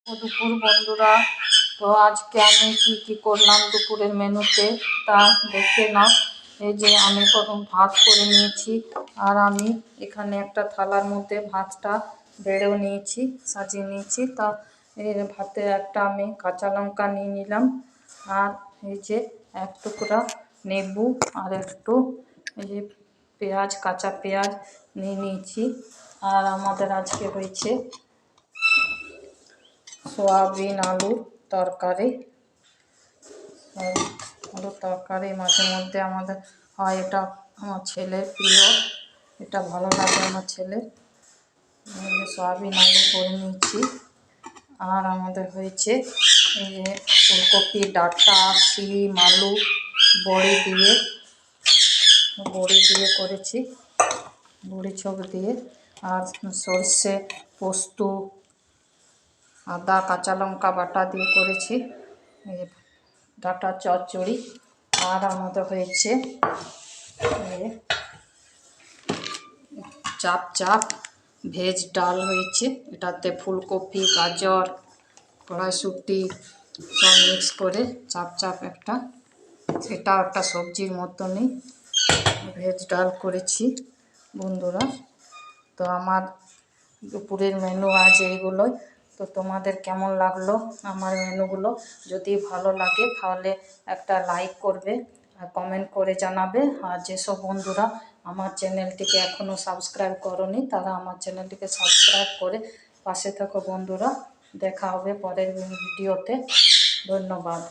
দুপুর বন্ধুরা, তো আজকে আমি কি করলাম দুপুরের মেনুতে তা দেখে নাও। এই যে আমি প্রথম ভাত করে নিয়েছি, আর আমি এখানে একটা থালার মধ্যে ভাতটা বেড়েও নিয়েছি, সাজিয়ে নিয়েছি। তা এই ভাতে একটা আমি কাঁচা লঙ্কা নিয়ে নিলাম, আর এই যে এক টুকরা লেবু, আর একটু এই যে পেঁয়াজ, কাঁচা পেঁয়াজ নিয়ে নিয়েছি। আর আমাদের আজকে হয়েছে সোয়াবিন আলুর তরকারি। আলুর তরকারি মাঝে মধ্যে আমাদের হয়, এটা আমার ছেলের প্রিয়, এটা ভালো লাগে আমার ছেলের। সোয়াবিন আলু করে নিয়েছি। আর আমাদের হয়েছে এই যে ফুলকপি ডাঁটা, শিম, আলু, বড়ি দিয়ে করেছি, বড়ি ছোপ দিয়ে। আর সর্ষে, পোস্ত, আদা, কাঁচা লঙ্কা বাটা দিয়ে করেছি ডাঁটা চচ্চড়ি। আর আমাদের হয়েছে চাপ ভেজ ডাল হয়েছে, এটাতে ফুলকপি, গাজর, কড়াইশুঁটি সব মিক্স করে চাপ একটা, সেটাও একটা সবজির মতনই ভেজ ডাল করেছি বন্ধুরা। তো আমার দুপুরের মেনু আজ এইগুলোই। তো তোমাদের কেমন লাগলো আমার মেনুগুলো? যদি ভালো লাগে তাহলে একটা লাইক করবে আর কমেন্ট করে জানাবে। আর যেসব বন্ধুরা আমার চ্যানেলটিকে এখনও সাবস্ক্রাইব করোনি, তারা আমার চ্যানেলটিকে সাবস্ক্রাইব করে পাশে থাকো বন্ধুরা। দেখা হবে পরের ভিডিওতে। ধন্যবাদ।